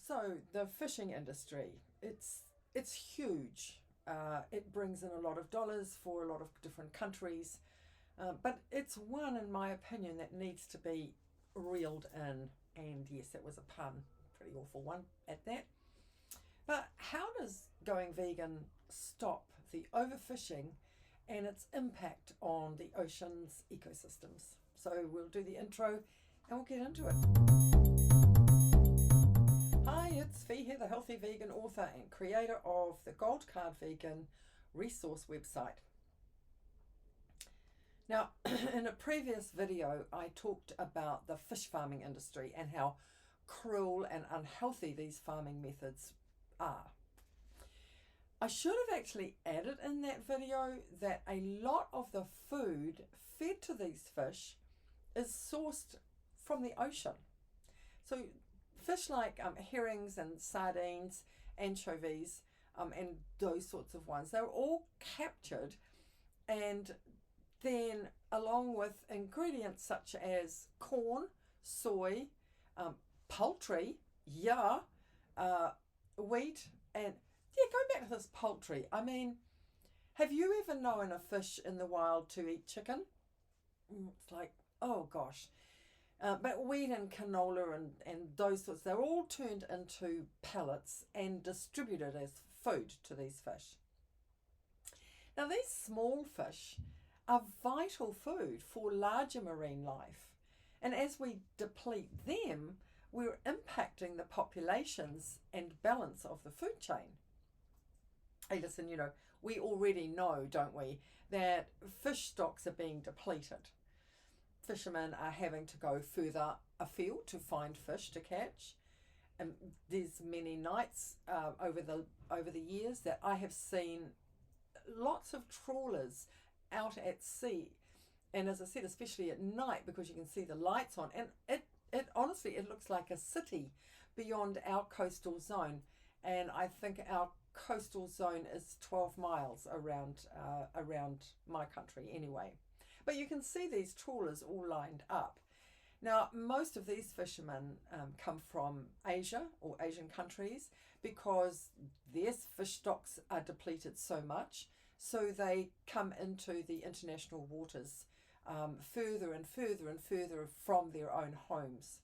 So the fishing industry, it's huge. It brings in a lot of dollars for a lot of different countries, but it's one, in my opinion, that needs to be reeled in. And yes, that was a pun, pretty awful one at that. But how does going vegan stop the overfishing and its impact on the ocean's ecosystems? So we'll do the intro and we'll get into it. Hi, it's Fee here, the healthy vegan author and creator of the Gold Card Vegan resource website. Now, in a previous video, I talked about the fish farming industry and how cruel and unhealthy these farming methods are. I should have actually added in that video that a lot of the food fed to these fish is sourced from the ocean. So fish like herrings and sardines, anchovies, and those sorts of ones, they're all captured, and then along with ingredients such as corn, soy, poultry, wheat, and going back to this poultry, I mean, have you ever known a fish in the wild to eat chicken? It's like, oh gosh. But wheat and canola and those sorts, they're all turned into pellets and distributed as food to these fish. Now, these small fish are vital food for larger marine life. And as we deplete them, we're impacting the populations and balance of the food chain. Hey, listen, we already know, don't we, that fish stocks are being depleted. Fishermen are having to go further afield to find fish to catch. And there's many nights over the years that I have seen lots of trawlers out at sea. And as I said, especially at night, because you can see the lights on. And it honestly, it looks like a city beyond our coastal zone. And I think our coastal zone is 12 miles around my country anyway. But you can see these trawlers all lined up. Now, most of these fishermen come from Asia or Asian countries because their fish stocks are depleted so much. So they come into the international waters further and further and further from their own homes.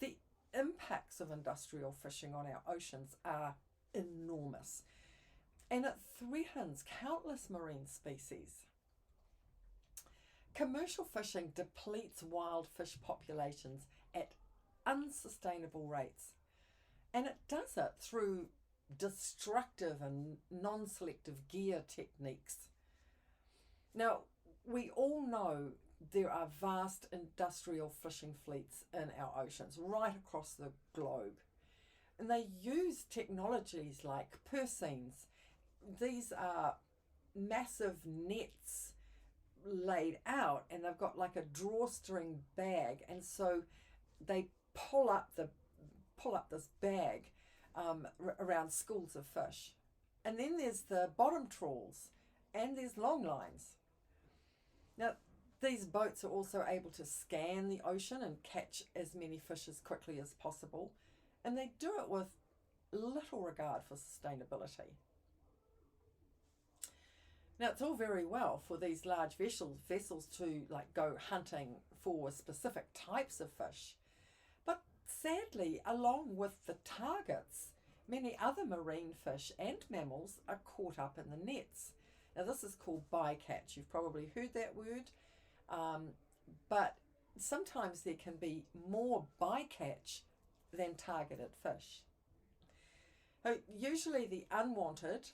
The impacts of industrial fishing on our oceans are enormous, and it threatens countless marine species. Commercial fishing depletes wild fish populations at unsustainable rates, and it does it through destructive and non-selective gear techniques. Now, we all know there are vast industrial fishing fleets in our oceans right across the globe, and they use technologies like purseines. These are massive nets laid out, and they've got like a drawstring bag, and so they pull up this bag around schools of fish. And then there's the bottom trawls, and there's long lines. Now, these boats are also able to scan the ocean and catch as many fish as quickly as possible, and they do it with little regard for sustainability. Now, it's all very well for these large vessels to go hunting for specific types of fish, but sadly, along with the targets, many other marine fish and mammals are caught up in the nets. Now, this is called bycatch. You've probably heard that word, but sometimes there can be more bycatch than targeted fish. So usually the unwanted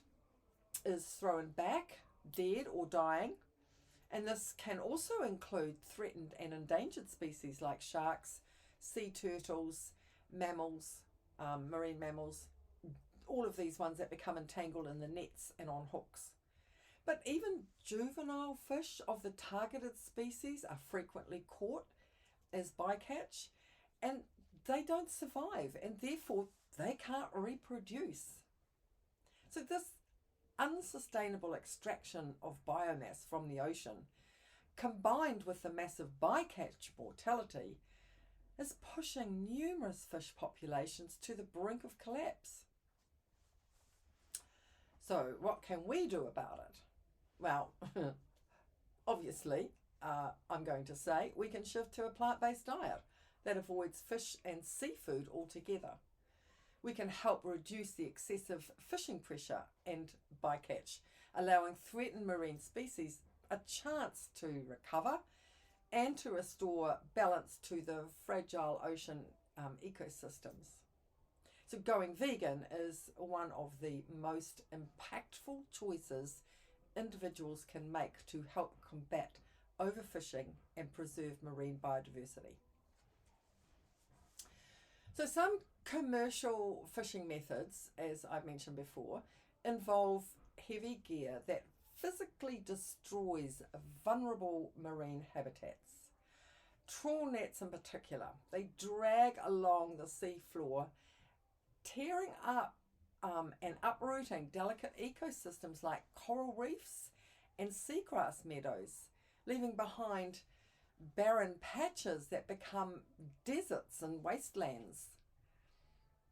is thrown back, dead or dying, and this can also include threatened and endangered species like sharks, sea turtles, mammals, marine mammals, all of these ones that become entangled in the nets and on hooks. But even juvenile fish of the targeted species are frequently caught as bycatch, and they don't survive, and therefore they can't reproduce. So this unsustainable extraction of biomass from the ocean, combined with the massive bycatch mortality, is pushing numerous fish populations to the brink of collapse. So what can we do about it? Well, obviously, I'm going to say we can shift to a plant-based diet that avoids fish and seafood altogether. We can help reduce the excessive fishing pressure and bycatch, allowing threatened marine species a chance to recover and to restore balance to the fragile ocean ecosystems. So going vegan is one of the most impactful choices individuals can make to help combat overfishing and preserve marine biodiversity. So some commercial fishing methods, as I mentioned before, involve heavy gear that physically destroys vulnerable marine habitats. Trawl nets in particular, they drag along the seafloor, tearing up and uprooting delicate ecosystems like coral reefs and seagrass meadows, leaving behind barren patches that become deserts and wastelands.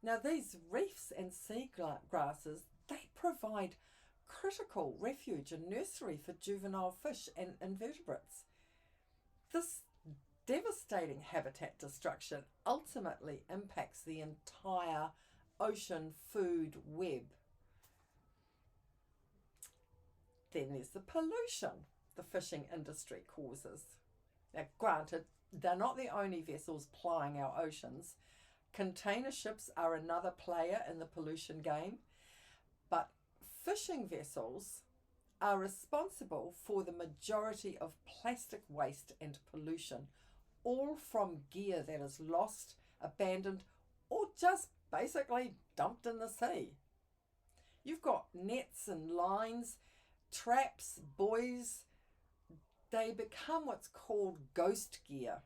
Now these reefs and seagrasses, they provide critical refuge and nursery for juvenile fish and invertebrates. This devastating habitat destruction ultimately impacts the entire ocean food web. Then there's the pollution the fishing industry causes. Now granted, they're not the only vessels plying our oceans. Container ships are another player in the pollution game, but fishing vessels are responsible for the majority of plastic waste and pollution, all from gear that is lost, abandoned, or just basically dumped in the sea. You've got nets and lines, traps, buoys. They become what's called ghost gear.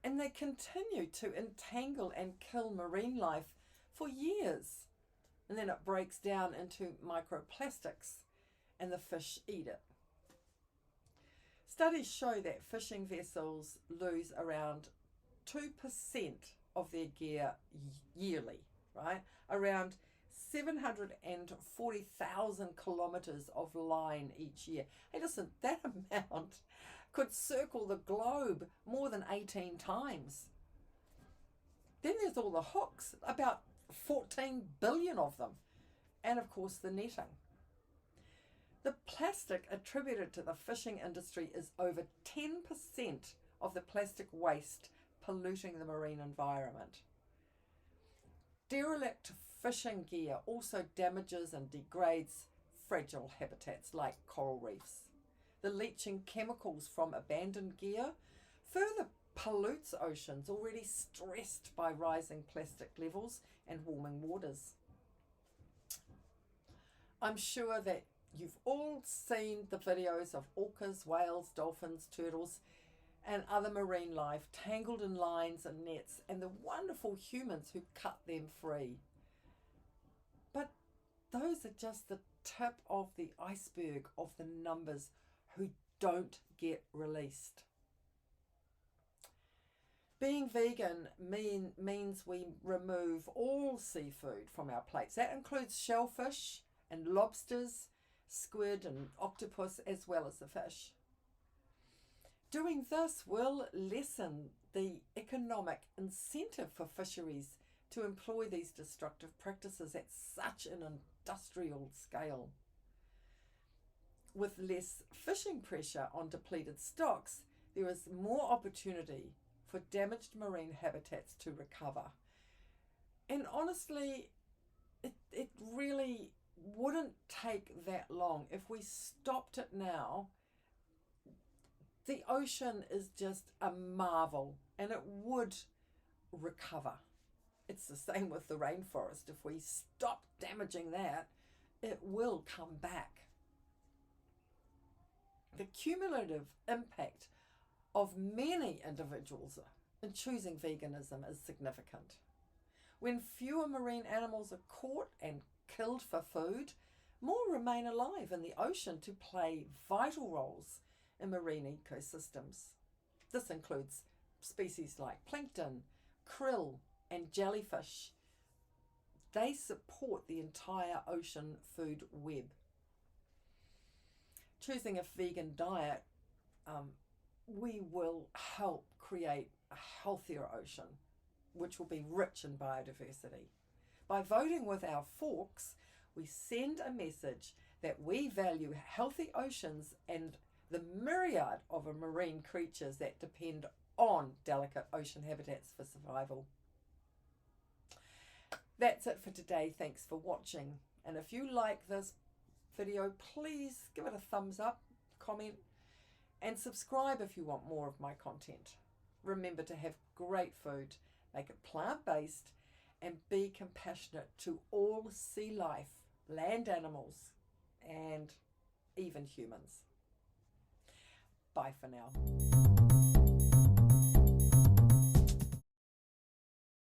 And they continue to entangle and kill marine life for years. And then it breaks down into microplastics and the fish eat it. Studies show that fishing vessels lose around 2% of their gear yearly, right? Around 740,000 kilometres of line each year. Hey, listen, that amount could circle the globe more than 18 times. Then there's all the hooks, about 14 billion of them, and of course the netting. The plastic attributed to the fishing industry is over 10% of the plastic waste polluting the marine environment. Derelict fishing gear also damages and degrades fragile habitats like coral reefs. The leaching chemicals from abandoned gear further pollutes oceans already stressed by rising plastic levels and warming waters. I'm sure that you've all seen the videos of orcas, whales, dolphins, turtles, and other marine life tangled in lines and nets, and the wonderful humans who cut them free. But those are just the tip of the iceberg of the numbers who don't get released. Being vegan means we remove all seafood from our plates. That includes shellfish and lobsters, squid and octopus, as well as the fish. Doing this will lessen the economic incentive for fisheries to employ these destructive practices at such an industrial scale. With less fishing pressure on depleted stocks, there is more opportunity for damaged marine habitats to recover. And honestly, it really wouldn't take that long. If we stopped it now, the ocean is just a marvel and it would recover. It's the same with the rainforest. If we stop damaging that, it will come back. The cumulative impact of many individuals in choosing veganism is significant. When fewer marine animals are caught and killed for food, more remain alive in the ocean to play vital roles in marine ecosystems. This includes species like plankton, krill, and jellyfish. They support the entire ocean food web. Choosing a vegan diet, we will help create a healthier ocean, which will be rich in biodiversity. By voting with our forks, we send a message that we value healthy oceans and the myriad of marine creatures that depend on delicate ocean habitats for survival. That's it for today. Thanks for watching. And if you like this video, please give it a thumbs up, comment, and subscribe if you want more of my content. Remember to have great food, make it plant-based, and be compassionate to all sea life, land animals, and even humans. Bye for now.